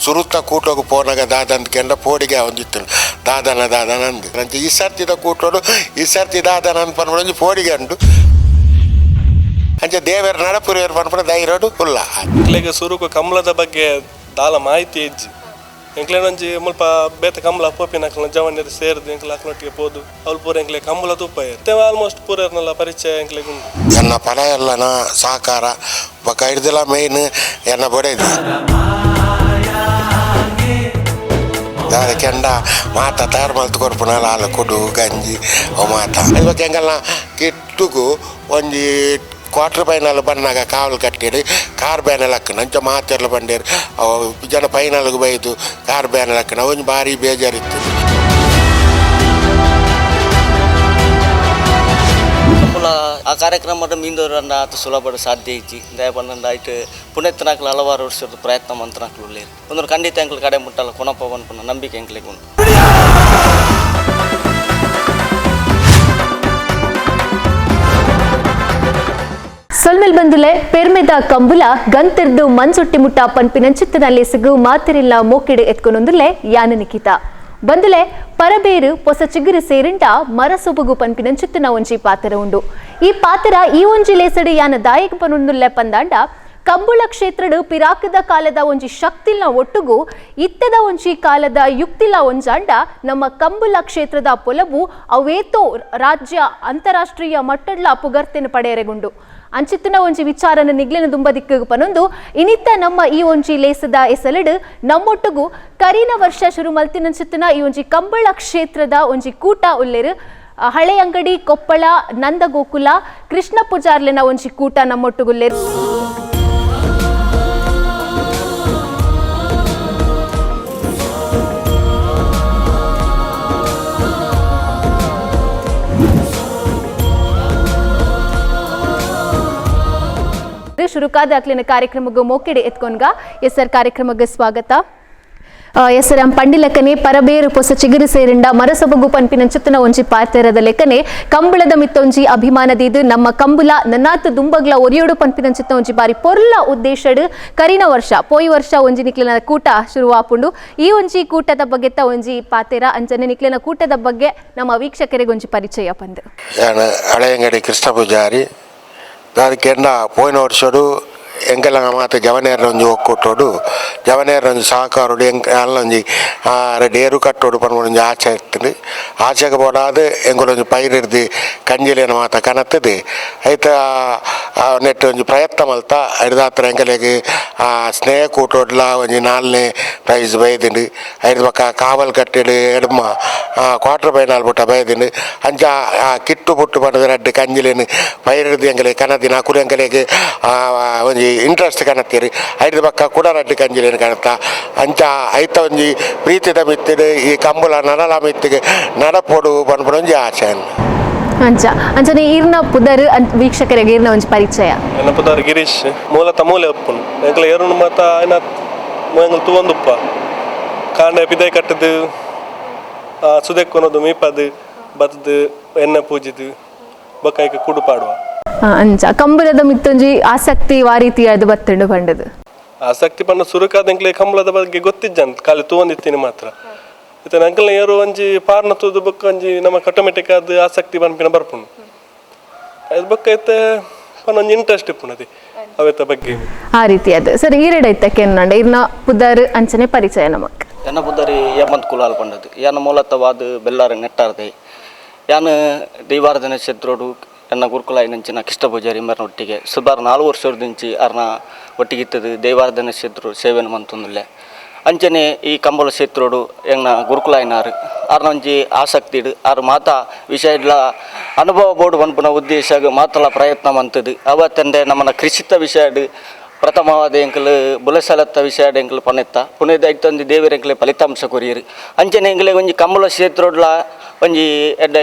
ಸುರುತ್ತ ಕೂಟೋಗಿ ಪೋನಾಗ ದಾದಂತ ಕೆಂಡ ಪೋಡಿಗೆ ಒಂದಿತ್ತು ದಾದನ ಅಂದು ಅಂಚೆ ಈ ಸರ್ತಿದ ಕೂಟೋಡು ಈ ಸರ್ತಿ ದಾದನ ಅನ್ಪನ್ಬಿಡೊಂದು ಪೋಡಿಗೆ ಅಂಡು ಅಂಚೆ ದೇವರ ನಡಪುರಿಯರು ಪನ್ಪಡ ಧೈರ್ಯಡು ಉಲ್ಲ ಇಂಕ್ಲೆಗೆ ಸುರುಕು ಕಮಲದ ಬಗ್ಗೆ ದಾಲ ಮಾಹಿತಿ ಇಜ್ಜಿ ಎಂಕ್ಲೆನೊಂಜಿ ಮುಲ್ಪ ಬೇತ ಕಮಲ ಪೋಪಿನ ಜವನ್ಯರು ಸೇರಿದು ಎಂಕ್ಲೆ ಅಕ್ನೊಟ್ಟಿಗೆ ಪೋದು ಅವ್ಲು ಪೂರ ಎಂಕ್ಲೆ ಕಮಲ ತುಪ್ಪ ಇರ್ತೇವೆ ಆಲ್ಮೋಸ್ಟ್ ಪೂರರ್ನೆಲ್ಲ ಪರಿಚಯ ಎಂಕ್ಲೆಗೆ ಉಂಟು ಎನ್ನ ಪಲ ಎಲ್ಲನ ಸಹಕಾರ ಬೊಕ ಹಿಡ್ದಿಲ್ಲ ಮೇಯ್ನ್ ಎನ್ನ ಬೊಡೆದು ದಾದ ಕೆಂಡ ಮಾತ ತಯಾರು ಮಲ್ತು ಕೊರ್ಪುನಲ್ಲ ಹಾಲು ಕುಡು ಗಂಜಿ ಅವು ಮಾತ ಇವಾಗ ಹೆಂಗಲ್ಲ ಕಿಟ್ಟುಗು ಒಂಜಿ ಕ್ವಾರ್ಟರ್ ಫೈನಲ್ ಬಂದಾಗ ಕಾವಲು ಕಟ್ಟಿರಿ ಕಾರ್ ಬ್ಯಾನಲ್ ಹಾಕಿ ನಂಚ ಮಾತೆಲ್ಲ ಬಂಡೇರು ಜನ ಫೈನಲ್ಗೆ ಬೈದು ಕಾರ್ ಬ್ಯಾನಲ್ ಹಾಕಿ ಒಂಜಿ ಭಾರಿ ಬೇಜಾರಿತ್ತು ಆ ಕಾರ್ಯಕ್ರಮದ ಮೀಂದವರನ್ನ ಆತ ಸುಲಭ ಸಾಧ್ಯ ಇಜ್ಜಿ ದಯಪಂಡ ಆಯ್ತು ಪುಣ್ಯತನಕಲು ಹಲವಾರು ವರ್ಷದ ಪ್ರಯತ್ನ ಮಂತ್ರನಕಲು ಉಳ್ಳೇರು ಒಂದು ಖಂಡಿತ ಎಂಕ್ಲು ಕಡೆ ಮುಟ್ಟಲ್ಲ ಕೊನಪ್ಪ ಬಂದ್ಪುನ ನಂಬಿಕೆ ಎಂಕ್ಲಿಗೆ ಉಂಟು ಸೊಲ್ಮೆಲ್ ಬಂದುಲೆ ಪೆರ್ಮೆದ ಕಂಬುಲ ಗಂತಿರ್ದು ಮಂಜುಟ್ಟಿ ಮುಟ್ಟ ಪನ್ಪಿನಂಚಿತ್ತಿನಲ್ಲಿ ಸಿಗು ಮಾತಿರಿಲ್ಲ ಮೋಕೆಡೆ ಎತ್ಕೊನೊಂದುಲೆ ಯಾನ ನಿಖಿತ ಬಂದುಲೆ ಪರಬೇರು ಪೊಸ ಚಿಗುರು ಸೇರಿಂಡ ಮರಸೊಬಗು ಪನ್ಪಿನಂಚಿತ್ತಿನ ಒಂಜಿ ಪಾತ್ರ ಉಂಡು ಈ ಪಾತ್ರ ಈ ಒಂಜಿ ಲೇಸಡು ಯಾನ ದಾಯಕ ಪನೊಂದುಲ್ಲೆ ಪಂದಾಂಡ ಕಂಬುಳ ಕ್ಷೇತ್ರಡು ಪಿರಾಕದ ಕಾಲದ ಒಂಜಿ ಶಕ್ತಿಲ್ನ ಒಟ್ಟುಗು ಇತ್ತದ ಒಂಜಿ ಕಾಲದ ಯುಕ್ತಿಲ ಒಂಜಾಂಡ ನಮ್ಮ ಕಂಬುಳ ಕ್ಷೇತ್ರದ ಪೊಲವು ಅವೇತೋ ರಾಜ್ಯ ಅಂತಾರಾಷ್ಟ್ರೀಯ ಮಟ್ಟಡ್ಲ ಪುಗರ್ತೆನ ಪಡೆಯರೆಗುಂಡು ಅಂಚಿತ್ತಿನ ಒಂಜಿ ವಿಚಾರನ ನಿಗ್ಲಿನ ದುಂಬ ದಿಕ್ಕಿಗೆ ಪನೊಂದು ಇನಿತ್ತ ನಮ್ಮ ಈ ಒಂಜಿ ಲೇಸದ ಎಸಲಡು ನಮ್ಮೊಟ್ಟುಗು ಕರಿನ ವರ್ಷ ಶುರು ಮಲ್ತಿನಂಚಿತ್ತಿನ ಈ ಒಂಜಿ ಕಂಬಳ ಕ್ಷೇತ್ರದ ಒಂಜಿ ಕೂಟ ಉಲ್ಲೆರು ಹಳೆ ಅಂಗಡಿ ಕೊಪ್ಪಳ ನಂದಗೋಕುಲ ಕೃಷ್ಣ ಪೂಜಾರ್ಲಿನ ಒಂಜಿ ಕೂಟ ನಮ್ಮೊಟ್ಟುಗುಲ್ಲೆರು ಶುರುಕಾದ ಅಕ್ಲಿನ ಕಾರ್ಯಕ್ರಮಕ್ಕೆ ಮೋಕೆಡೆ ಎತ್ಕೊಂಡ್ಗ ಎಸ್ಸರ್ ಕಾರ್ಯಕ್ರಮಕ್ಕೆ ಸ್ವಾಗತ ಎಸ್ಸರ ಪಂಡಿಲಕ್ಕನೆ ಪರಬೇರು ಪೊಸ ಚಿಗುರು ಸೇರಿಂಡ ಮರಸೊಬಗು ಪನ್ಪಿನಂಚಿತ್ತಿನ ಒಂಜಿ ಪಾತೆರದ ಲೆಕ್ಕನೆ ಕಂಬಳದ ಮಿತ್ತೊಂಜಿ ಅಭಿಮಾನದಿದು ನಮ್ಮ ಕಂಬುಲ ನನ್ನಾತು ದುಂಬಗ್ಲ ಒರಿಯೋಡು ಪನ್ಪಿನಂಚಿತ್ತ ಒಂಜಿ ಬಾರಿ ಪೊರ್ಲ ಉದ್ದೇಶಡು ಕರಿನ ವರ್ಷ ಪೋಯಿ ವರ್ಷ ಒಂಜಿ ನಿಕ್ಲಿನ ಕೂಟ ಶುರುವಾಪುಂಡು ಈ ಒಂಜಿ ಕೂಟದ ಬಗ್ಗೆತ್ತ ಒಂಜಿ ಪಾತೆರ ಅಂಚನೆ ನಿಕ್ಲಿನ ಕೂಟದ ಬಗ್ಗೆ ನಮ್ಮ ವೀಕ್ಷಕರಿಗೆ ಒಂಜಿ ಪರಿಚಯ ಪಂದು ಹಳೆ ಅಂಗಡಿ ಕೃಷ್ಣ ಪೂಜಾರಿ ಅದಕ್ಕೆಂಡ ಪೋಯಿನ ವರ್ಷಡು ಎಂಕೆಲ್ಲ ಮಾತು ಜವನೇರ ಒಂಜಿ ಒಕ್ಕೂಟೋಡು ಜವನೇರ ಒಂಜಿ ಸಹಕಾರೋಡು ಅಲ್ಲೊಂಜಿ ಡೇರು ಕಟ್ಟೋಡು ಪನ್ಕೊಂಜಿ ಆಚೆ ಇರ್ತದೆ ಆಚೆಗೆ ಬೋಡಾದು ಎಂಗಳೊಂಜಿ ಪೈರಿರ್ದು ಕಂಜಿಲೇನ ಮಾತ ಕನತ್ತದೆ ಐತ ನೆಟ್ಟು ಒಂಜಿ ಪ್ರಯತ್ನ ಮಲ್ತ ಹಿಡ್ದಾತ್ರ ಎಂಕಲೆಗೆ ಸ್ನೇಹ ಕೂಟೋಡ್ಲ ಒಂಜಿ 4ನೇ ಪ್ರೈಸ್ ಬೈದಿಂಡು ಐದು ಪಕ್ಕ ಕಾವಲ್ ಕಟ್ಟಿಡು ಎಡಮ ಕ್ವಾರ್ಟರ್ ಫೈನಲ್ ಬಿಟ್ಟ ಬೈದಿಂಡು ಅಂಚ ಕಿಟ್ಟು ಪುಟ್ಟು ಪಡೆದ ರಡ್ಡು ಕಂಜಿಲೇನು ಪೈರಿರ್ದು ಎಂಕಲೆ ಕನದಿನ ಕುರಿ ಎಂಕಲೆಗೆ ಒಂಜಿ ಇಂಟ್ರೆಸ್ಟ್ ಕನತ್ತೀರಿ ಐದು ಪಕ್ಕ ಕೂಡ ರಡ್ಡು ಕಂಜಿಲೇನು ಕನತ್ತ ಅಂಚ ಐತ ಒಂಜಿ ಪ್ರೀತಿದ ಮಿತ್ತಿಡು ಈ ಕಂಬುಲ ನನಲ ಮಿತ್ತಿಗೆ ನಡಪೋಡು ಪನ್ಪುನ ಒಂಜಿ ಆಸೆ ಅಂಚ ಅಂಚನೆ ಈರ್ನ ಪುದರ್ ವೀಕ್ಷಕರಿಗೆ ಈರ್ನ ಒಂಜಿ ಪರಿಚಯ ಎನ್ನ ಪುದರ್ ಗಿರೀಶ್ ಮೂಲತ ಮೂಲೆ ಉಪ್ಪುನು ಎಂಕ್ಲೆ ಎರುನು ಮಾತ ಐನ ಎಂಗ್ಲು ತೂವೊಂದುಪ್ಪ ಕಾಂಡೆ ಪಿದೈ ಕಟ್ಟದು ಸುದೆಕ್ಕೊನದು ಮೀಪದು ಬತ್ತದು ಎಣ್ಣೆ ಪೂಜಿದು ಬೊಕ್ಕ ಕುಡು ಪಾಡುವ ಅಂಚ ಕಂಬಳದ ಮಿತ್ತೊಂಜಿ ಆಸಕ್ತಿ ವಾರೀತಿ ಅದು ಬತ್ತಂಡು ಪಂಡದು ಆಸಕ್ತಿ ಪಂಡ ಸುರುಕಾದಂಕ್ಲೆ ಕಂಬಳದ ಬಗ್ಗೆ ಗೊತ್ತಿಜ್ಜಂತ ಖಾಲಿ ತೂವೊಂದಿತ್ತೀನಿ ಮಾತ್ರ ಇತ್ತ ಅಂಕಲ್ನ ಏರು ಒಂಜಿ ಪಾರ್ನ ತೂದು ಬೊಕ್ಕ ಒಂಜಿ ನಮಕ್ ಆಟೋಮೆಟಿಕ್ ಆದ ಆಸಕ್ತಿ ಪನ್ಪಿನ ಬರ್ಪುಂಡು ಅದ್ರ ಬೊಕ್ಕ ಐತೆ ಒಂಜಿ ಇಂಟ್ರೆಸ್ಟ್ ಇಪ್ಪುನದಿ ಅವೆತ್ತ ಬಗ್ಗೆ ಆ ರೀತಿ ಅದು ಸರಿ ಈರೆಡ್ ಐತಕ್ಕೆ ಎನ್ನಂಡ ಇರ್ನ ಪುದರ್ ಅಂಚನೆ ಪರಿಚಯ ನಮಕ್ ಎನ್ನ ಪುದರಿ ಯಮಂತ್ ಕುಲಾಲ್ ಪಂಡದು ಯಾನ ಮೂಲತವಾದ ಬೆಲ್ಲಾರ ನೆಟ್ಟಾರ್ದೆ ಯಾನ ದೈವಾರ್ಧನೆ ಕ್ಷೇತ್ರೋಡು ಎನ್ನ ಗುರುಕುಲ ನಂಚಿನ ಕೃಷ್ಣ ಪೂಜಾರಿ ಮರನೊಟ್ಟಿಗೆ ಸುಮಾರು 4 ವರ್ಷದಿಂಚಿ ಅರ್ನ ಒಟ್ಟಿಗಿತ್ತದು ದೈವಾರ್ಧನೆ ಕ್ಷೇತ್ರ ಸೇವೆನ ಮಂತೊಂದುಲ್ಲೆ ಅಂಚನೆ ಈ ಕಂಬಳ ಕ್ಷೇತ್ರೋಡು ಎಂಗ್ನ ಗುರುಕುಲ ಐನಾರು ಅರ್ನೊಂಜಿ ಆಸಕ್ತಿ ಇಡು ಆರು ಮಾತ ವಿಷಯಡ್ಲ ಅನುಭವ ಬೋರ್ಡು ಪನ್ಪುನ ಉದ್ದೇಶ ಮಾತಲ ಪ್ರಯತ್ನ ಮಂತದು ಅವತ್ತಂದೆ ನಮ್ಮನ ಕೃಷಿತ ವಿಷಯಡು ಪ್ರಥಮವಾದ ಎಂಕಲು ಬುಲೆಸಲತ್ತ ವಿಷಯಡು ಎಂಕಲು ಪನೆತ್ತ ಪುಣೆದ ಇತ್ತೊಂದು ದೇವರ ಎಂಕಲೆ ಫಲಿತಾಂಶ ಕೊರಿಯರು ಅಂಚನೆ ಎಂಕಲೆ ಒಂಜಿ ಕಂಬಳ ಕ್ಷೇತ್ರೋಡ್ಲ ಒಂಜಿ ಎಡ್ಡೆ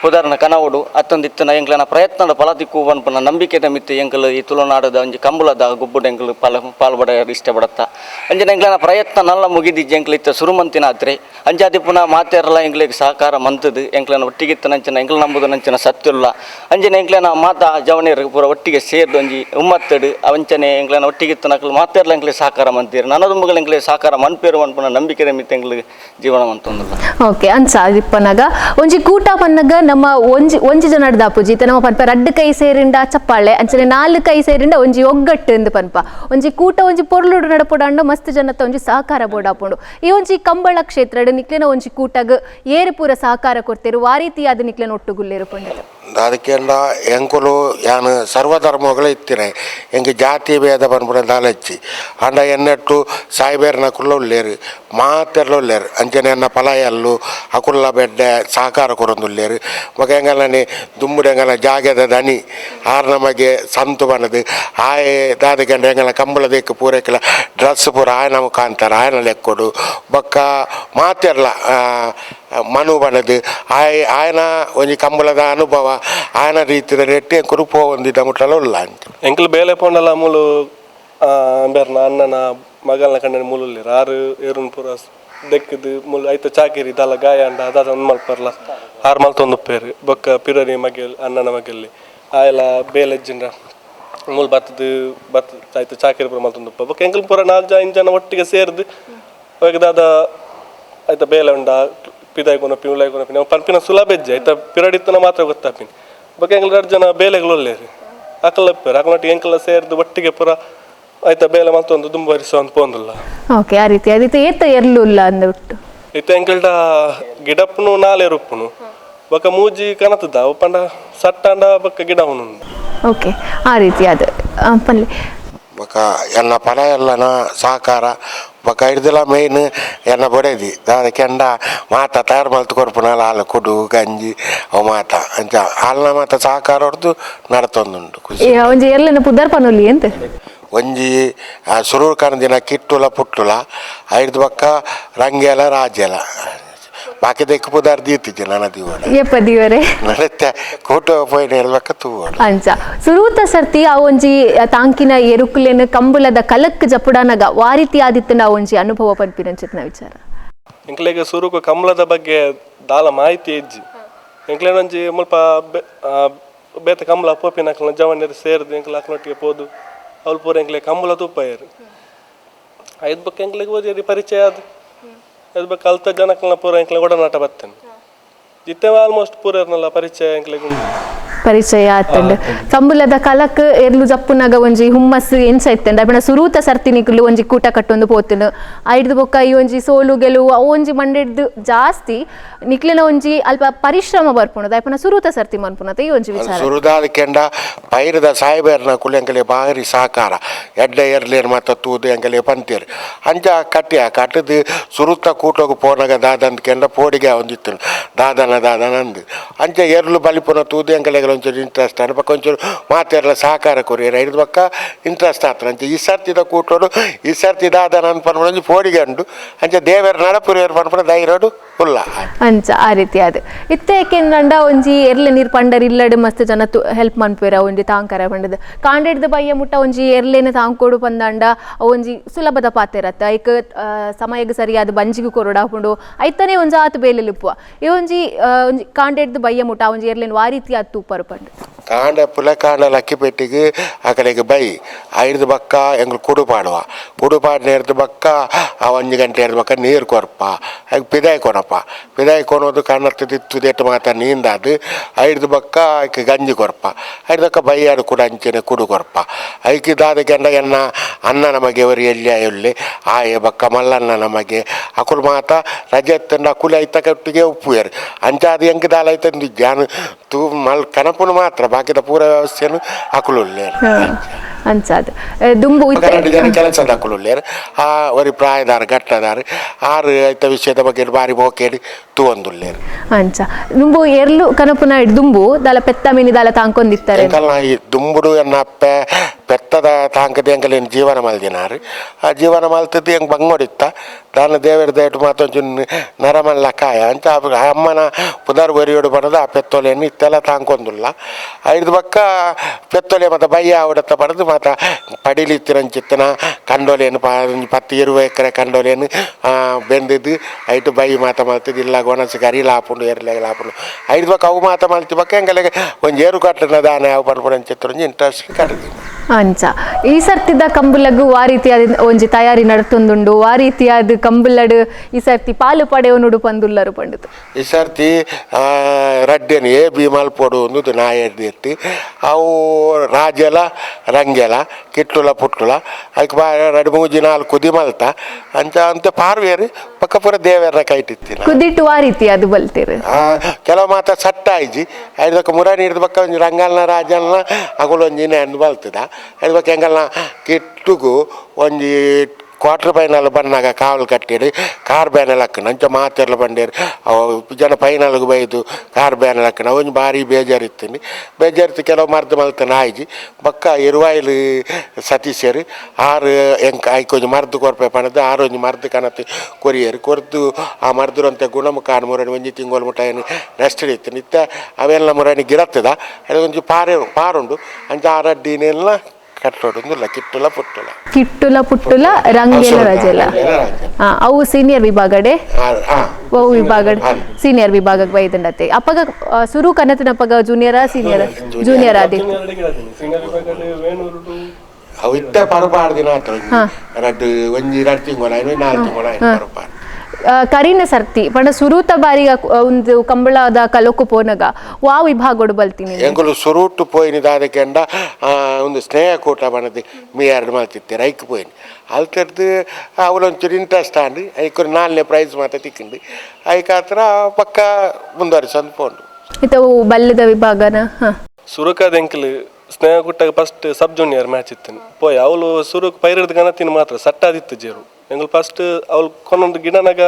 ಉದಾಹರಣೆ ಕನವಡು ಅತ್ತೊಂದಿತ್ತಿನ ಎಂಕ್ಲನ ಪ್ರಯತ್ನದ ಫಲದಿಕ್ಕು ಪನ್ಪನ ನಂಬಿಕೆದ ಮಿತ್ತು ಎಂಕಲು ಈ ತುಳುನಾಡದ ಒಂಜಿ ಕಂಬುಳದ ಗುಬ್ಬುಡು ಎಂಕಲು ಪಾಲ್ಪಡ ಇಷ್ಟಪಡತ್ತ ಅಂಜನ ಎಂಕ್ಲನ ಪ್ರಯತ್ನ ನಲ್ಲ ಮುಗಿದಿಜ್ಜೆ ಎಂಕ್ಲು ಇತ್ತ ಸುರುಮಂತಿನ ಆದ್ರೆ ಅಂಜಾದಿ ಪುನಃ ಮಾತೆರಲ್ಲ ಎಂಕ್ಲಿಗೆ ಸಹಕಾರ ಮಂತದು ಎಂಕ್ಲನ ಒಟ್ಟಿಗಿತ್ತ ನಂಚಿನ ಎಂಕ್ಲು ನಂಬುದು ನಂಚಿನ ಸತ್ಯುಲ್ಲ ಅಂಜನ ಎಂಕ್ಲನ ಮಾತಾ ಜವನಿಯರು ಪೂರ ಒಟ್ಟಿಗೆ ಸೇರ್ದು ಒಂಜಿ ಉಮ್ಮತ್ತಡು ಅವಂಚನೆ ಎಂಕ್ಲನ ಒಟ್ಟಿಗಿತ್ತ ನಕಲು ಮಾತೆರಲ್ಲ ಎಂಕ್ಲಿಗೆ ಸಹಕಾರ ಮಂತೀರು ನನ್ನದುಂಬುಗಳು ಎಂಕ್ಲಿಗೆ ಸಹಕಾರ ಮನ್ಪೇರು ಅನ್ಪನ ನಂಬಿಕೆದ ಮಿತ್ತು ಎಂಕ್ಲಿಗೆ ಜೀವನ ಮಂತೊಂದುಲ್ಲ. ಓಕೆ ಅನ್ಸ ಇಪ್ಪನಾಗ ಒಂಜಿ ಕೂಟ ಪನ್ನಗ ನಮ್ಮ ಒಂಜಿ ಜನಡ್ ದಾಪುಜಿ ನಮ್ಮ ಪನ್ಪ ರಡ್ಡು ಕೈ ಸೇರಿಂಡ ಚಪ್ಪಾಳೆ ಅಂಚನೆ 4 ಕೈ ಸೇರಿಂಡ ಒಂಜಿ ಒಗ್ಗಟ್ಟು ಎಂದು ಪನ್ಪ ಒಂಜಿ ಕೂಟ ಒಂಜಿ ಪೊರ್ಲುಡು ನಡಪುಡಾಂಡ ಮಸ್ತ್ ಜನತ ಒಂಜಿ ಸಹಕಾರ ಬೋಡಾಪುಂಡು ಈ ಒಂಜಿ ಕಂಬಳ ಕ್ಷೇತ್ರ ನಿಕ್ಲೆನ ಒಂಜಿ ಕೂಟಗ್ ಏರು ಪೂರ ಸಹಕಾರ ಕೊಡ್ತೇರು ಆ ರೀತಿ ಅದು ನಿಕ್ಲೆನ ಒಟ್ಟುಗುಲ್ಲೇರು ಪಂಡ ಅದಕ್ಕೆ ಎಂಕುಲು ಯಾನು ಸರ್ವಧರ್ಮಗಳು ಇತ್ತಿನ ಎಂಗೆ ಜಾತಿ ಭೇದ ಪನ್ಪುಡ ದಾಲಚ್ಚಿ ಅಂಡ ಎನ್ನೆಟ್ಟು ಸಾಯ್ಬೇರ್ನ ಕುಲ್ಲ ಉಳ್ಳೇರು ಮಾತೆರ್ಲ ಉಳ್ಳೇರು ಅಂಚನೆ ಅನ್ನ ಪಲಾಯಲ್ಲು ಅಕುಲ್ಲ ಬೆಡ್ಡೆ ಸಹಕಾರ ಕೊರೊಂದುಲ್ಲೇರು ಮಗ ಎಂಗಲನೆ ದುಂಬುಡು ಎಂಗಲ ಜಾಗದ ದನಿ ಆರ್ ನಮಗೆ ಸಂತು ಬನದು ಆಯೆ ದಾದಗಂಡ ಎಂಗಲ ಕಂಬಳ ದೇಕು ಪೂರೈಕಲ ಡ್ರೆಸ್ ಪೂರ ಆಯ ನಮಗೆ ಕಾಣ್ತಾರೆ ಆಯನ ಲೆಕ್ಕೊಡು ಬೊಕ್ಕ ಮಾತೆರ್ಲ ಮನು ಬನದು ಆಯನ ಒಂಜಿ ಕಂಬಳದ ಅನುಭವ ಆಯನ ರೀತಿಯ ರೆಟ್ಟಿ ಎಂಕುರು ಪೋವಂದಿದ್ದ ಮುಟ್ಟಲ ಉಲ್ಲ ಅಂತ ಎಂಕಲ್ ಬೇಲೆ ಪೋಂಡಲ ಮೂಲು ಬೇರ್ನ ಅಣ್ಣನ ಮಗಲ್ನ ಕಂಡನ ಮೂಲಲ್ಲಿ ಆರು ಏರುನ್ ಪೂರ ದೆಕ್ಕದು ಮುಲ್ ಐತ ಚಾಕಿರಿ ದಲ ಗಾಯ ಅಂಡ ಅದಾದ ಒಂದು ಮಲ್ಪರ್ಲ 6 ಮಲ್ತೊಂದು ಪೇರು ಬೊಕ್ಕ ಪಿರರಿ ಮಗೆಲ್ ಅಣ್ಣನ ಮಗೆಲ್ಲಿ ಆಯಲ ಬೇಲೆಜ್ಜಿಂದ ಮೂಲ್ ಬತ್ತದ ಆಯ್ತು ಚಾಕಿರಿ ಪೂರ ಮಲ್ತೊಂದು ಬೊಕ್ಕ ಎಂಕಲ್ ಪೂರ 4 ಜನ ಒಟ್ಟಿಗೆ ಸೇರಿದು ಒಗದಾದ ಆಯ್ತ ಬೇಲೆ ಉಂಡ ಪಿದಾಯ್ ಕೊನಪಿ ಉಳ್ಳಾಯ್ ಕೊನಪಿ ನಾವು ಪನ್ಪಿನ ಸುಲಭೆಜ್ಜೆ ಆಯ್ತ ಪಿರಡಿತ್ತನ ಮಾತ್ರ ಗೊತ್ತಾಪಿನಿ ಬಗ್ಗೆ ಎಂಗ್ಲ 2 ಜನ ಬೇಲೆಗಳು ಒಳ್ಳೆಯರು ಅಕಲಪ್ಪೇರು ಅಕಲೊಟ್ಟಿಗೆ ಎಂಕಲ್ಲ ಸೇರಿದು ಒಟ್ಟಿಗೆ ಪೂರ ಆಯ್ತ ಬೇಲೆ ಮತ್ತೊಂದು ದುಂಬರಿಸೋ ಅಂತ ಪೋಂದಿಲ್ಲ. ಓಕೆ ಆ ರೀತಿ ಅದೈತೆ ಏತ ಎರ್ಲುಲ್ಲ ಅಂದ್ಬಿಟ್ಟು ಇತ್ತ ಎಂಕಲ್ಡ ಗಿಡಪ್ಪನು 4 ರೂಪನು ಬೊಕ್ಕ ಮೂಜಿ ಕನತದ ಪಂಡ ಸಟ್ಟಂಡ ಬೊಕ್ಕ ಗಿಡ ಅವನು. ಓಕೆ ಆ ರೀತಿ ಅದು ಪನ್ಲೆ ಬೊಕ್ಕ ಎನ್ನ ಪಲ ಎಲ್ಲನ ಸಹಕಾರ ಬೊಕ್ಕ ಹಿಡ್ದಿಲ್ಲ ಮೇಯ್ನ್ ಎನ್ನ ಬೊಡೆದಿ ಅದಕ್ಕೆಂಡ ಮಾತ ತಯಾರು ಮಲ್ತು ಕೊರ್ಪುನಲ್ಲ ಹಾಲು ಕುಡು ಗಂಜಿ ಅವು ಮಾತ ಅಂಚ ಹಾಲಿನ ಮಾತ ಸಹಕಾರ ಹೊಡೆದು ನಡ್ತೊಂದುಂಡು ಖುಷಿ. ಒಂಜಿ ಎರ್ಲನ ಪುದರ್ ಪನೊಲಿ ಎಂತ ಒಂಜಿ ಸುರೂರು ಕನದಿನ ಕಿಟ್ಟುಲ ಪುಟ್ಟುಲ ಐದು ಬೊಕ್ಕ ರಂಗೆಲ ರಾಜೆಲ ಬಾಕಿ ದೆಕ್ಕು ಪುದಾರ್ ದೀತಿದ್ದೆ ನನ್ನ ದಿವಡ ಎಪ್ಪ ದಿವರೆ ನಡತ್ತೆ ಕೂಟ ಪೋಯಿನ ಹೇಳ್ಬೇಕ ತೂವಡು ಅಂಚ ಸುರೂತ ಸರ್ತಿ ಆ ಒಂಜಿ ತಾಂಕಿನ ಎರುಕುಲೆನ ಕಂಬುಲದ ಕಲಕ್ ಜಪುಡಾನಗ ವಾರಿತಿ ಆದಿತ್ತನ ಒಂಜಿ ಅನುಭವ ಪನ್ಪಿನಂಚಿತ್ನ ವಿಚಾರ ಎಂಕ್ಲೆಗೆ ಸುರುಕು ಕಂಬಳದ ಬಗ್ಗೆ ದಾಲ ಮಾಹಿತಿ ಇಜ್ಜಿ ಎಂಕ್ಲೇನೊಂಜಿ ಮುಲ್ಪ ಬೇತ ಕಂಬಳ ಪೋಪಿನ ಜವನಿಯರು ಸೇರಿದು ಎಂಕ್ಲ ಅಕ್ನೊಟ್ಟಿಗೆ ಪೋದು ಅವ್ರು ಪೂರ ಎಂಕ್ಲೆ ಕಂಬಳ ತುಪ್ಪಯ್ಯರು ಐದು ಬೊಕ್ಕ ಎಂಕ್ಲೆಗೆ ಓದಿ ಪರಿಚಯ ಅದು ಐದು ಬೊಕ್ಕ ಅಲ್ತ ಜನಕ್ಲ ಪೂರ ಎಂಕ್ಲೆ ಒಡನಾಟ ಬರ್ತೇನೆ ಜಿತ್ತೇವ ಆಲ್ಮೋಸ್ಟ್ ಪೂರರ್ನಲ್ಲ ಪರಿಚಯ ಎಂಕ್ಲೆಗೆ ಪರಿಚಯ ಆತಂಡ್ ಕಂಬುಲದ ಕಲಕ್ ಎರ್ಲು ಜಪ್ಪುನಾಗ ಒಂಜಿ ಹುಮ್ಮಸ್ ಎಂಚ ಇತ್ತಂಡ ಅಪಣ ಸುರೂತ ಸರ್ತಿನಿಕ್ಲು ಒಂಜಿ ಕೂಟ ಕಟ್ಟೊಂದು ಪೋತುನು ಐದು ಬೊಕ್ಕ ಈ ಒಂಜಿ ಸೋಲು ಗೆಲುವು ಅವು ಒಂಜಿ ಮಂಡೆಡ್ದು ಜಾಸ್ತಿ ನಿಕ್ಲಿನ ಒಂಜಿ ಅಲ್ಪ ಪರಿಶ್ರಮ ಬರ್ಪುಣದ ಅಪಣ ಸುರೂತ ಸರ್ತಿ ಮನ್ಪುನತ ಈ ಒಂಜಿ ವಿಚಾರ ಸುರುದಾದ ಕೆಂಡ ಪೈರದ ಸಾಯ್ಬೇರ್ನ ಕುಲೆ ಎಂಕಲೆ ಬಾರಿ ಸಹಕಾರ ಎಡ್ಡ ಎರ್ಲೇರ್ ಮಾತ ತೂದು ಎಂಕಲೆ ಪಂತೇರು ಅಂಚ ಕಟ್ಟದು ಸುರುತ್ತ ಕೂಟೋಗು ಪೋನಾಗ ದಾದಂತ ಕೆಂಡ ಪೋಡಿಗೆ ಒಂದಿತ್ತು ದಾದನ ಅಂದು ಅಂಚ ಎರ್ಲು ಬಲಿಪುನ ತೂದು ಎಂಕಲೆಗಳ ಒಂಚೂರು ಇಂಟ್ರೆಸ್ಟ್ ಅನ್ನ ಪಕ್ಕ ಒಂಚೂರು ಮಾತೆಲ್ಲ ಸಹಕಾರ ಕೊರಿಯರು ಐದು ಪಕ್ಕ ಇಂಟ್ರೆಸ್ಟ್ ಆಗ್ತದೆ ಅಂಚೆ ಈ ಸರ್ತಿದ ಕೂಟೋಡು ಈ ಸರ್ತಿ ದಾದನ ಅನ್ಪನ್ಪಡ ಒಂಜಿ ಪೋಡಿಗೆ ಉಂಡು ಅಂಚೆ ದೇವರ ನಡಪುರಿಯರು ಪನ್ಪಡ ಧೈರ್ಯಡು ಉಲ್ಲ ಅಂಚ ಆ ರೀತಿ ಅದು ಇತ್ತೇಕೆಂಡ ಒಂಜಿ ಎರ್ಲೆ ನೀರು ಪಂಡರ್ ಇಲ್ಲಡ್ ಮಸ್ತ್ ಜನ ಹೆಲ್ಪ್ ಮನ್ಪೇರ ಒಂಜಿ ತಾಂಕರ ಪಂಡದ ಕಾಂಡೆಡ್ದು ಬಯ್ಯ ಮುಟ್ಟ ಒಂಜಿ ಎರ್ಲೆನ ತಾಂಕೋಡು ಪಂದಾಂಡ ಒಂಜಿ ಸುಲಭದ ಪಾತೆರತ್ತ ಐಕ್ ಸಮಯಗ್ ಸರಿಯಾದ ಬಂಜಿಗೂ ಕೊರಡಾಪುಂಡು ಐತನೇ ಒಂಜಿ ಆತು ಬೇಲೆಲಿಪ್ಪುವ ಈ ಒಂಜಿ ಕಾಂಡೆಡ್ದು ಬಯ್ಯ ಮುಟ್ಟ ಒಂಜಿ ಎರ್ಲೆನ್ ವಾ ರೀತಿ ಆತು ತೂಪರು ಪಂಡು ಕಾಂಡ ಪುಲ ಕಾಂಡ ಲಕ್ಕಿ ಪೆಟ್ಟಿಗೆ ಅಕಡೆಗೆ ಬೈ ಐದು ಬಕ್ಕ ಎಂಗ್ಳು ಕುಡುಪಾಡುವ ಕುಡುಪಾಡು ನೇರ್ದು ಬಕ್ಕ ಆ 1 ಗಂಟೆ ಎರಡು ಬಕ್ಕ ನೀರು ಕೊರಪ ಹಾಗೆ ಪಿದಾಯಿ ಕೊನಪ್ಪ ಪಿದಾಯಿ ಕೊನೋದು ಕಣ್ಣತ್ತು ದಿತ್ತು ಮಾತ ನೀಂದಾದು ಐದು ಬಕ್ಕ ಆಯ್ಕೆ ಗಂಜಿ ಕೊರಪ ಐದು ಬಕ್ಕ ಬೈಯಾಡು ಕೂಡ ಅಂಚೆನೆ ಕುಡು ಕೊರಪ ಐಕಿದಾದ ಕೆಂಡ ಎನ್ನ ಅನ್ನ ನಮಗೆ ಅವರು ಎಲ್ಲಿ ಆಯೆ ಬಕ್ಕ ಮಲ್ಲನ್ನ ನಮಗೆ ಅಕುಲು ಮಾತ ರಜೆ ಎತ್ತಂಡು ಅಕುಲು ಐತ ಕಟ್ಟಿಗೆ ಉಪ್ಪುಯರು ಅಂಚಾದ ಹೆಂಗೆ ದಾಲ ಐತಂದು ಜಾನು ತೂ ಮಲ್ ಕನಪುನು ಮಾತ್ರ ಬಾಕಿದ ಪೂರ ವ್ಯವಸ್ಥೆಯನ್ನು ಹಾಕುಲ್ಲೇರು ಅಂಚಾದ ದುಂಬು ಕೆಲಸದ ಹಾಕುಲ್ಲೇರು ಆ ಒರಿ ಪ್ರಾಯದಾರ ಗಟ್ಟದಾರ ಆರು ಐತ ವಿಷಯದ ಬಗ್ಗೆ ಬಾರಿ ಮೋಕೇಡಿ ತೂವೊಂದುಲ್ಲೇರು ಅಂಚ ದುಂಬು ಎರ್ಲು ಕನಪುನ ದುಂಬು ದಾಲ ಪೆತ್ತ ಮೀನಿ ದಾಲ ತಾಂಕೊಂದಿತ್ತಾರೆ ಈ ದುಂಬುಡು ಎನ್ನಪ್ಪೆ ಪೆತ್ತದ ತಾಂಕದ ಎಂಕಲೇನು ಜೀವನ ಮಲ್ದಿನಾರು ಆ ಜೀವನ ಮಲ್ತದ್ದು ಹೆಂಗೆ ಬಂಗೊಡಿತ್ತ ದಾನ ದೇವರ ದೇಟು ಮಾತೊಂಚು ನರಮಲ್ಲ ಕಾಯ ಅಂತ ಅಮ್ಮನ ಪುದರ್ ಬರಿಯೋಡು ಬರೋದು ಆ ಪೆತ್ತೊಲೆಯನ್ನು ಇತ್ತೆಲ್ಲ ತಾಂಕೊಂದುಲ್ಲ ಐದು ಪಕ್ಕ ಪೆತ್ತೊಲೆ ಮತ್ತು ಬಯ್ಯ ಅವಡತ್ತ ಬರೋದು ಮತ್ತು ಪಡಿಲಿತ್ತಿರಂಚಿತ್ತನ ಕಂಡೋಲೆಯನ್ನು 10-20 ಎಕರೆ ಕಂಡೋಲೆಯನ್ನು ಬೆಂದಿದ್ದು ಐಟು ಬೈ ಮಾತ ಮಲ್ತದ್ದು ಇಲ್ಲ ಗೊಣಸಿ ಗರಿ ಲಾಪುಂಡು ಎರ್ಲೆ ಲಾಪುಂಡು ಐದು ಪಕ್ಕ ಅವು ಮಾತ ಮಲ್ತಿ ಪಕ್ಕ ಹೆಂಗಲೆಗೆ ಒಂದು ಏರು ಕಟ್ಟನ ದಾನ ಯಾವ ಪಡ್ಪುರಂಚಿತ್ತರು ಇಂಟ್ರೆಸ್ಟ್ ಕಡಿಮೆ ಅಂಚ ಈ ಸರ್ತಿದ ಕಂಬುಲಗು ಆ ರೀತಿಯಾದ ಒಂಜಿ ತಯಾರಿ ನಡ್ತೊಂದುಂಡು ಆ ರೀತಿಯಾದ ಕಂಬುಲಡು ಈ ಸರ್ತಿ ಪಾಲು ಪಡೆಯವನುಡು ಪಂದುಲ್ಲರು ಪಂಡಿತು ಈ ಸರ್ತಿ ರಡ್ಡೆನು ಬಿ ಮಲ್ಪೊಡು ಒಂದು ನಾಯಡ್ದಿರ್ತಿ ಅವು ರಾಜೆಲ ರಂಗೆಲ ಕಿಟ್ಟುಲ ಪುಟ್ಟುಲ ಅದಕ್ಕೆ ಬಾ 2-3 ನಾಲ್ಕು ಕುದಿ ಮಲ್ತ ಅಂತ ಪಾರ್ವೇರು ಪಕ್ಕ ಪೂರ ದೇವರ ಕೈಟಿತ್ತಿ ಕುದಿಟ್ಟು ಆ ರೀತಿಯಾದ ಬಲ್ತೀರಿ ಕೆಲವು ಮಾತ ಸಟ್ಟ ಆಯ್ಜಿ ಐದಕ್ಕೆ ಮುರ ನೀಡಿದ ಪಕ್ಕ ಒಂದು ರಂಗಲ್ನ ರಾಜಲ್ನ ಅಗಳು ಒಂಜಿನ ಎಂದು ಬಲ್ತದ ಐದು ಪಕ್ಕ ಹೆಂಗಲ್ನ ಕಿಟ್ಟುಗು ಒಂಜಿ ಕ್ವಾರ್ಟರ್ ಫೈನಲ್ ಬಂದಾಗ ಕಾವಲು ಕಟ್ಟಿರಿ ಕಾರ್ ಬ್ಯಾನಲ್ ಹಾಕಣ ಅಂಚ ಮಾತೆಲ್ಲ ಬಂಡೇರಿ ಜನ ಫೈನಲ್ಗೆ ಬೈದು ಕಾರ್ ಬ್ಯಾನಲ್ ಹಾಕಣ ಒಂದು ಭಾರಿ ಬೇಜಾರಿತ್ತೀನಿ ಬೇಜಾರಿತ್ತು ಕೆಲವು ಮರ್ದು ಮಲ್ತಾನೆ ಆಯ್ಜಿ ಬಕ್ಕ ಇರುವಾಯಿಲು ಸತೀಶರು ಆರು ಎಂಕ ಆಯ್ಕೊಂಜು ಮರ್ದು ಕೊರ್ಪೆ ಪಣದು 6 ಮರ್ದು ಕನತ್ತು ಕೊರಿಯರು ಕೊರ್ದು ಆ ಮರ್ದುರಂತೆ ಗುಣಮುಖ ಮುರಣಿ ಒಂಜಿ ತಿಂಗಳು ಮುಟ್ಟ ಏನು ರೆಸ್ಟ್ ಇತ್ತು ನಿತ್ಯ ಅವೆಲ್ಲ ಮುರಣಿ ಗಿರತ್ತದ ಅದೊಂದು ಪಾರುಂಡು ಅಂಚ ಆ ರಡ್ಡಿನೆಲ್ಲ ಕಟ್ಟೋಡುಂದಿಲ್ಲ ಕಿಟ್ಟುಲ ಪುಟ್ಟುಲ ರಂಗೆಲ ರಜೆಲ ಅವು ಸೀನಿಯರ್ ವಿಭಾಗಡೆ ಅವು ವಿಭಾಗ ಸೀನಿಯರ್ ವಿಭಾಗಕ್ಕೆ ಬೈದಂಡತೆ ಅಪ್ಪಗ ಸುರು ಕನ್ನತನಪ್ಪಗ ಜೂನಿಯರ್ ಆದಿ ಅವು ಇತ್ತ ಪರಪಾಡು ದಿನ ರಡ್ಡು ಒಂಜಿ 2 ತಿಂಗಳು 4 ತಿಂಗಳು ಪರಪಾಡು ಕರಿನ ಸರ್ತಿ ಪಂಡ ಸುರೂತ ಬಾರಿಗ ಒಂದು ಕಂಬಳದ ಕಲೋಕು ಪೋನಗ ವಾ ವಿಭಾಗೋಡು ಬಲ್ತೀನಿ ಎಂಕುಲು ಸುರೂಟು ಪೋಯಿನಿದ ಅದಕ್ಕೆಂಡ ಒಂದು ಸ್ನೇಹಕೂಟ ಬಣದಿ ಮೀ 2 ಮಲ್ತಿತ್ತೆ ರೈಕ್ ಪೋಯಿನಿ ಅಲ್ತದ್ದು ಅವಳೊಂಚೂರು ಇಂಟ್ರೆಸ್ಟ್ ಆಂಡು ಐಕು 4ನೇ ಪ್ರೈಸ್ ಮಾತ್ರ ತಿಕ್ಕಿಂಡು ಐಕ ಹತ್ರ ಪಕ್ಕ ಮುಂದುವರಿಸೊಂದು ಪೋಂಡು ಇತವು ಬಲ್ಲದ ವಿಭಾಗನ ಸುರುಕಾದ ಎಂಕಲ್ ಸ್ನೇಹಕೂಟಾಗ ಫಸ್ಟ್ ಸಬ್ ಜೂನಿಯರ್ ಮ್ಯಾಚ್ ಇತ್ತು ಪೋಯ್ ಅವಳು ಸುರುಕ್ ಪೈರಡ್ದು ಗಣತಿನ ಮಾತ್ರ ಸಟ್ಟಾದಿತ್ತು ಜೇರು ಎಂಗಲ್ ಫಸ್ಟ್ ಅವಳು ಕೊನೊಂದು ಗಿಡನಾಗ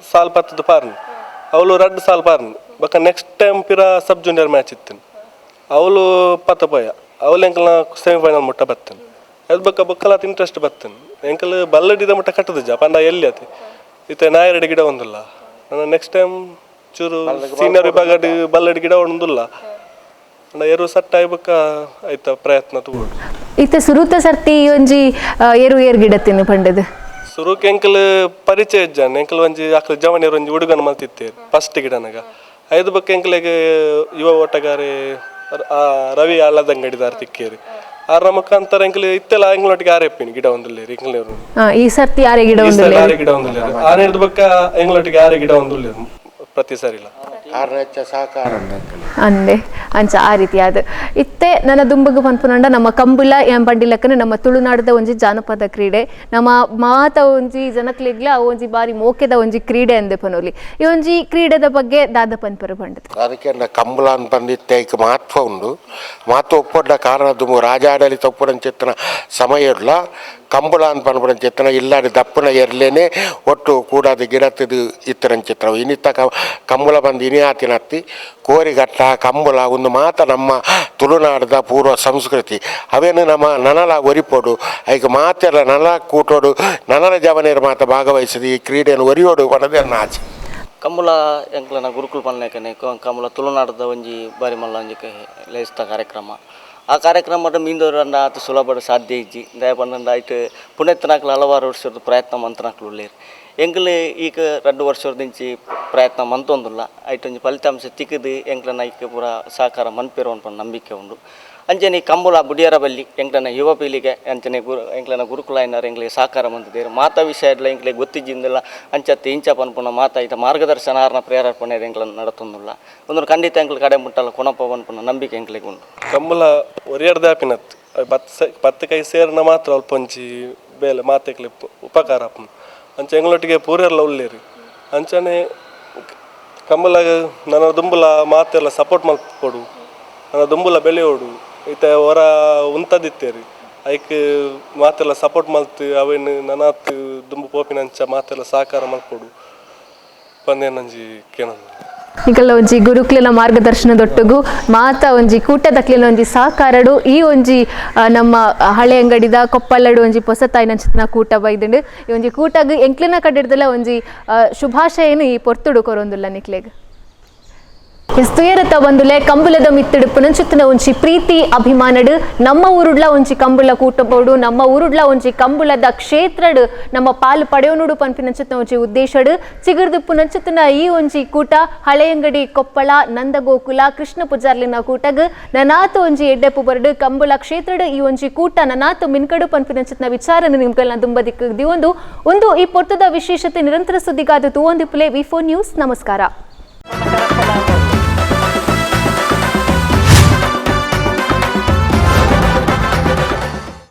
ಸಾಲ್ ಪತ್ತದು ಪಾರ್ನು ಅವಳು 2 ಸಾಲ್ ಪಾರ್ನು ಬಕ್ಕ ನೆಕ್ಸ್ಟ್ ಟೈಮ್ ಪಿರ ಸಬ್ ಜೂನಿಯರ್ ಮ್ಯಾಚ್ ಇತ್ತು ಅವಳು ಪತ್ತ ಪೋಯ ಅವಳು ಎಂಕಲ್ ಸೆಮಿಫೈನಲ್ ಮುಟ್ಟ ಬತ್ತನು ಅದು ಬಕ್ಕಲಾತ ಇಂಟ್ರೆಸ್ಟ್ ಬತ್ತನು ಎಂಕಲ್ ಬಲ್ಲಡಿದ ಮುಟ್ಟ ಕಟ್ಟದ ಜಾ ಪಂಡ ಎಲ್ಲಿ ಆತಿ ಇತ್ತ ನಾಯರಡಿ ಗಿಡ ಒಂದಿಲ್ಲ ನಾನು ನೆಕ್ಸ್ಟ್ ಟೈಮ್ ಚೂರು ಸೀನಿಯರ್ ವಿಭಾಗ ಬಲ್ಲಡಿ ಗಿಡ ಒಂದಿಲ್ಲ ಏರು ಸಟ್ಟ ಆಯ್ಬಕ್ಕ ಆಯ್ತ ಪ್ರಯತ್ನ ತಗೊಂಡು ಇತ್ತ ಸುರೂತ ಸರ್ತಿ ಒಂಜಿ ಏರು ಗಿಡತೀನಿ ಪಂಡದು ಸುರುಕ್ ಎಂಕಲ್ ಪರಿಚಯ ಇಜ್ಜಾನ ಎಂಕಲ್ ಒಂಜಿ ಆಕಲ್ ಜವನಿಯರು ಒಂಜಿ ಹುಡುಗನ ಮಲ್ತಿತ್ತೇರು ಫಸ್ಟ್ ಗಿಡನಾಗ ಐದು ಬಕ್ಕ ಎಂಕಲಿಗೆ ಯುವ ಓಟಗಾರೆ ರವಿ ಆಳದಂಗಡಿದಾರ ತಿಕ್ಕೇರಿ ಆರ ಮುಖಾಂತರ ಎಂಕಲ್ ಇತ್ತೆಲ್ಲ ಎಂಗ್ಲೊಟ್ಟಿಗೆ ಆರೆಪ್ಪಿನಿ ಗಿಡ ಒಂದುಲ್ಲೇರಿ ಎಂಗ್ಲೇರು ಈ ಸರ್ತಿ ಆರೆ ಗಿಡ ಒಂದುಲ್ಲೇರು ಆನೇರ್ದು ಬಕ್ಕ ಎಂಗ್ಲೊಟ್ಟಿಗೆ ಆರೆ ಗಿಡ ಒಂದುಲ್ಲೇರು ಪ್ರತಿ ಸರಿಲ್ಲ ಅಂದೆ ಅಂಚ ಆ ರೀತಿಯಾದ ಇತ್ತೆ ನನ್ನ ದುಂಬಗ ಪನ್ಪುನಂಡ ನಮ್ಮ ಕಂಬುಲ ಏನ್ ಪಂಡಿಲಕ್ಕನ ನಮ್ಮ ತುಳುನಾಡದ ಒಂಜಿ ಜಾನಪದ ಕ್ರೀಡೆ ನಮ್ಮ ಮಾತ ಒಂಜಿ ಜನಕ್ಲಿಗ್ಲ ಒಂಜಿ ಬಾರಿ ಮೋಕೆದ ಒಂಜಿ ಕ್ರೀಡೆ ಅಂದೆ ಪನೋಲಿ ಈ ಒಂಜಿ ಕ್ರೀಡೆದ ಬಗ್ಗೆ ದಾದ ಪನ್ಪರು ಪಂಡದು ಅದಕ್ಕೆ ಕಂಬಳ ಅಂತ ಬಂದಿತ್ತೆ ಈಗ ಮಹತ್ವ ಉಂಡು ಮಹತ್ವ ಒಪ್ಪೊಡ್ಡ ಕಾರಣ ದುಂಬು ರಾಜಾಡಳಿತ ಒಪ್ಪುಡಂಚಿತ್ತನ ಸಮಯಡ್ಲ ಕಂಬಳ ಅಂತ ಪನ್ಪುಡಂಚಿತ್ತನ ಇಲ್ಲಾಡಿ ದಪ್ಪನ ಎರ್ಲೇನೆ ಒಟ್ಟು ಕೂಡಾದ ಗಿಡತ್ತದು ಇತ್ತರಂಚಿತ್ರ ಇನ್ನಿತ್ತ ಕಂಬಳ ಬಂದು ಇನಿಯಾತಿನತ್ತಿ ಕೋರಿಗಟ್ಟ ಕಂಬಳ ಒಂದು ಮಾತ ನಮ್ಮ ತುಳುನಾಡದ ಪೂರ್ವ ಸಂಸ್ಕೃತಿ ಅವೇನು ನಮ್ಮ ನನಲ ಒರಿಪೋಡು ಈಗ ಮಾತೆಲ್ಲ ನನ ಕೂಟೋಡು ನನಲ ಜವನೇರು ಮಾತ ಭಾಗವಹಿಸಿದ ಈ ಕ್ರೀಡೆಯನ್ನು ಒರಿಯೋಡು ಪಣದೆ ನನ್ನ ಆಸೆ ಕಂಬಳ ಎಂಕ್ಲನ ಗುರುಕುಲ್ ಪನ್ನೇಕನೆ ಕಂಬಳ ತುಳುನಾಡದ ಒಂಜಿ ಬಾರಿ ಮಲ್ಲ ಒಂಜಿ ಲೇಸ್ತ ಕಾರ್ಯಕ್ರಮ ಆ ಕಾರ್ಯಕ್ರಮದ ಮೀಂದವರನ್ನ ಆತ ಸುಲಭ ಸಾಧ್ಯ ಇಜ್ಜಿ ದಯಪಂಡ ಆಯ್ತು ಪುಣೆತ್ತನಾಕ್ಲು ಹಲವಾರು ವರ್ಷದ ಪ್ರಯತ್ನ ಮಂತನಾಕ್ಲು ಉಳ್ಳೇರು ಎಂಕಲ್ ಈಗ 2 ವರ್ಷದಿಂಚಿ ಪ್ರಯತ್ನ ಮಂತೊಂದುಲ್ಲ ಐಟೊಂಜಿ ಫಲಿತಾಂಶ ತಿಕ್ಕದು ಎಂಕ್ಲನ ಐಕೆ ಪೂರ ಸಹಕಾರ ಮನ್ಪೇರು ಅನ್ಪಂಡು ನಂಬಿಕೆ ಉಂಡು ಅಂಚನೆ ಕಂಬಳ ಬುಡಿಯರ ಬಲ್ಲಿ ಎಂಕ್ಲನ ಯುವ ಪೀಳಿಗೆ ಅಂಚನೆ ಎಂಕ್ಲನ ಗುರುಕುಲಾಯಿನಾರು ಎಂಕ್ಲಿಗೆ ಸಹಕಾರ ಮಂತಿದ್ದೇರು ಮಾತಾ ವಿಷಯಡ್ಲ ಎಂಕ್ಲಿಗೆ ಗೊತ್ತಿದ್ದಿಂದಿಲ್ಲ ಅಂಚತ್ತೆ ಇಂಚ ಪನ್ಪುನ ಮಾತಾ ಐತ ಮಾರ್ಗದರ್ಶನ ಆರ್ನ ಪ್ರೇರೇಪಣೆ ಎಂಕ್ಲನ್ನು ನಡತೊಂದುಲ್ಲ ಒಂದು ಖಂಡಿತ ಎಂಕ್ಲ ಕಡೆ ಮುಟ್ಟಲ್ಲ ಕೊನಪ ಪನ್ಪುನ ನಂಬಿಕೆ ಎಂಕ್ಲಿಗೆ ಉಂಟು ಕಂಬಳ ಒರಿಯಡ್ದಾಪಿನತ್ 10 ಕೈ ಸೇರ್ನ ಮಾತ್ರ ಅಲ್ಪ ಒಂಚಿ ಬೇಲೆ ಮಾತೆಕ್ಲಿ ಉಪಕಾರ ಅಂಚ ಎಂಗ್ಲೊಟ್ಟಿಗೆ ಪೂರೆಲ್ಲ ಉಳ್ಳೇರಿ ಅಂಚನೆ ಕಂಬಳ ನನ್ನ ದುಂಬಲ ಮಾತೆಲ್ಲ ಸಪೋರ್ಟ್ ಮಲ್ಪೊಡು ನನ್ನ ದುಂಬುಲ ಬೆಳೆಯೋಡು ಈತ ಹೊರ ಉಂತದಿತ್ತೇರಿ ಐಕ್ ಮಾತೆಲ್ಲ ಸಪೋರ್ಟ್ ಮಲ್ತು ಅವೇನು ನನಾತ್ ದುಂಬು ಪೋಪಿನಂಚ ಮಾತೆಲ್ಲ ಸಹಕಾರ ಮಲ್ಪೊಡು ಪಂದೆ ನಂಜಿ ಕೇನಂದು ಈಗಲ್ಲ ಒಂಜಿ ಗುರುಕ್ಲಿನ ಮಾರ್ಗದರ್ಶನದೊಟ್ಟಿಗೂ ಮಾತ ಒಂಜಿ ಕೂಟದಕ್ಲಿನ ಒಂಜಿ ಸಹಕಾರಡು ಈ ಒಂಜಿ ನಮ್ಮ ಹಳೆ ಅಂಗಡಿದ ಕೊಪ್ಪಳಡು ಒಂಜಿ ಪೊಸತಾಯಿನ ಕೂಟ ಬೈದುಂಡು ಈ ಒಂಜಿ ಕೂಟಗ್ ಎಂಕ್ಲಿನ ಕಡ್ಡಿಡ್ದಲ್ಲ ಒಂಜಿ ಶುಭಾಶಯನು ಈ ಪೊರ್ತುಡು ಕೊರೊಂದುಲ್ಲ ನಿಕ್ಲೆಗ್ ತುಯರತ ಬಂದುಲೆ ಕಂಬುಲದ ಮಿತ್ತುಡು ಪುನಂಚುತ್ತಿನ ಒಂಜಿ ಪ್ರೀತಿ ಅಭಿಮಾನಡು ನಮ್ಮ ಊರುಡ್ಲ ಒಂಜಿ ಕಂಬುಲ ಕೂಟಬೋಡು ನಮ್ಮ ಊರುಡ್ಲ ಒಂಜಿ ಕಂಬುಲದ ಕ್ಷೇತ್ರಡು ನಮ್ಮ ಪಾಲು ಪಡೆಯೋನುಡು ಪನ್ಪಿನಂಚುತ್ತಿನ ಒಂಜಿ ಉದ್ದೇಶಡು ಚಿಗುರ್ದು ಪುನಂಚುತ್ತಿನ ಈ ಒಂಜಿ ಕೂಟ ಹಳೆಯಂಗಡಿ ಕೊಪ್ಪಳ ನಂದಗೋಕುಲ ಕೃಷ್ಣ ಪೂಜಾರ್ಲಿನ ಕೂಟಗ್ ನನಾತು ಒಂಜಿ ಎಡ್ಡೆಪು ಬರಡು ಕಂಬುಲ ಕ್ಷೇತ್ರಡು ಈ ಒಂಜಿ ಕೂಟ ನನಾತು ಮಿನ್ಕಡು ಪನ್ಪಿನಂಚುತ್ತಿನ ವಿಚಾರನ ನಿಮ್ಗೆಲ್ಲ ದುಂಬದಿಕ್ಕು ಒಂದು ಈ ಪೊರ್ತದ ವಿಶೇಷತೆ ನಿರಂತರ ಸುದ್ದಿಗಾದ ತೂವೊಂದಿಪ್ಪುಲೆ V4 ನ್ಯೂಸ್ ನಮಸ್ಕಾರ.